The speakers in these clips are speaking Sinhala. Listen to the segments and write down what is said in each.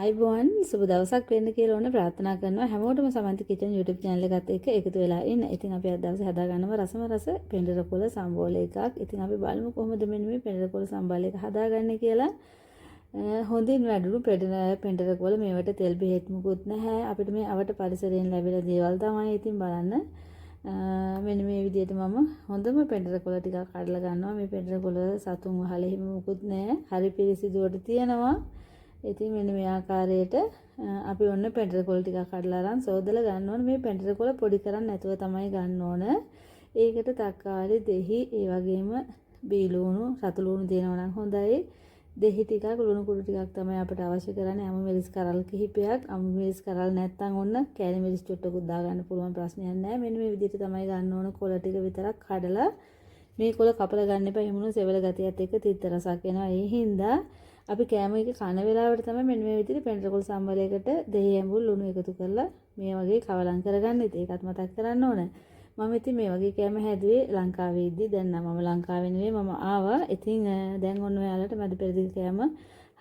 අයිබෝන් සුබ දවසක් වෙන්න කියලා ඕන ප්‍රාර්ථනා කරනවා හැමෝටම සමන්ති කිචන් YouTube channel එකත් එක්ක එකතු වෙලා ඉන්න. ඉතින් අපි අද දවසේ හදා ගන්නවා රසම රස පෙඬර පොළ සම්බෝල එකක්. ඉතින් අපි බලමු කොහොමද මෙන්න මේ පෙඬර පොළ සම්බෝල එක හදාගන්නේ කියලා. හොඳින් වැඩුණු පෙඬර පොළ මේවට තෙල් බෙහෙත් මුකුත් නැහැ. අපිට මේ අවට පරිසරයෙන් ලැබෙන දේවල් තමයි. ඉතින් බලන්න මෙන්න මේ විදිහට මම හොඳම පෙඬර පොළ ටිකක් කඩලා ගන්නවා. මේ පෙඬර පොළ සතුන් වහලේ හිම මුකුත් නැහැ. හරි පිරිසිදුවට තියෙනවා. ඉතින් මෙන්න මේ ආකාරයට අපි ඔන්න පෙඬර කොළ ටිකක් කඩලා අරන් සෝදලා ගන්න ඕන. මේ පෙඬර කොළ පොඩි කරන් නැතුව තමයි ගන්න ඕන. ඒකට තක්කාලි දෙහි ඒ වගේම බීලුණු රතු ලුණු දෙනවා නම් හොඳයි. දෙහි ටිකක් ලුණු කුඩු ටිකක් තමයි අපිට අවශ්‍ය කරන්නේ. අමු මිරිස් කරල් කිහිපයක්. අමු මිරිස් කරල් නැත්තම් ඔන්න කෑලි මිරිස් චුට්ටකුත් දා ගන්න පුළුවන් ප්‍රශ්නයක් නැහැ. මෙන්න මේ විදිහට තමයි ගන්න ඕන. කොළ ටික විතරක් කඩලා මේ කොළ කපලා ගන්න එපා. එහෙම වුණොත් සෙවල ගතියත් එක්ක තිත්ත රසක් එනවා. ඒ හින්දා අපි කෑම එක කන වෙලාවට තමයි මෙන්න මේ විදිහට පෙඬර කොළ සම්බලයකට දෙහි ඇඹුල් ලුණු එකතු කරලා මේ වගේ කවලම් කරගන්න. ඒකත් මතක් කරන්න ඕන. මම ඉතින් මේ වගේ කෑම හැදුවේ ලංකාවේ ඉද්දි. දැන් නම් මම ලංකාවේ නෙවෙයි මම ආවා. ඉතින් දැන් ඔන්න ඔයාලට මැද පෙරදිග කෑම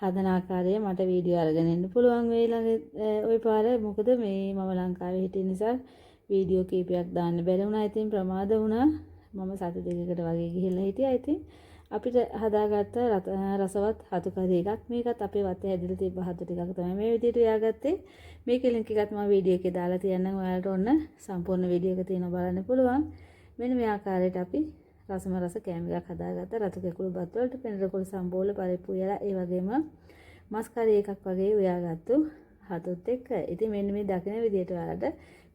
හදන ආකාරය මට වීඩියෝ අරගෙන එන්න පුළුවන් වෙයි ළඟ ওই පාර. මොකද මේ මම ලංකාවේ හිටිය නිසා වීඩියෝ කීපයක් දාන්න බැරි වුණා. ඉතින් ප්‍රමාද වුණා. මම සති දෙකකට වගේ ගිහිල්ලා හිටියා. ඉතින් අපිට හදාගත්ත රසවත් හතු කරි එකක්. මේකත් අපේ වත්තේ හැදිලා තිබ්බ හතු ටිකක් තමයි මේ විදිහට උයාගත්තේ. මේකේ ලින්ක් එකත් මම වීඩියෝ එකේ දාලා තියන්නම්. ඔයාලට ඔන්න සම්පූර්ණ වීඩියෝ එක තියෙනවා බලන්න පුළුවන්. මෙන්න මේ ආකාරයට අපි රසම රස කෑම එකක් හදාගත්ත. රතු කෙකුළු බත් වලට පෙඬර කොළ සම්බෝල පරිප්පු යලා ඒ වගේම මස් කරි එකක් වගේ උයාගත්තු හතුත් එක්ක. ඉතින් මෙන්න මේ දකින විදිහට ඔයාලට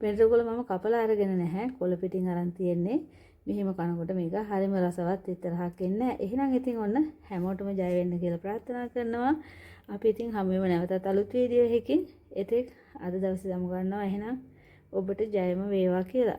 පෙඬර කොළ මම කපලා අරගෙන නැහැ. කොළ පිටින් අරන් තියෙන්නේ. මෙහිම කනකොට මේක හරිම රසවත් විතරක් එන්නේ. එහෙනම් ඉතින් ඔන්න හැමෝටම ජය වෙන්න කියලා ප්‍රාර්ථනා කරනවා. අපි ඉතින් හමු වෙමු නැවතත් අලුත් වීඩියෝ එකකින්. එතෙක් අද දවසේ දමු ගන්නවා. එහෙනම් ඔබට ජයම වේවා කියලා.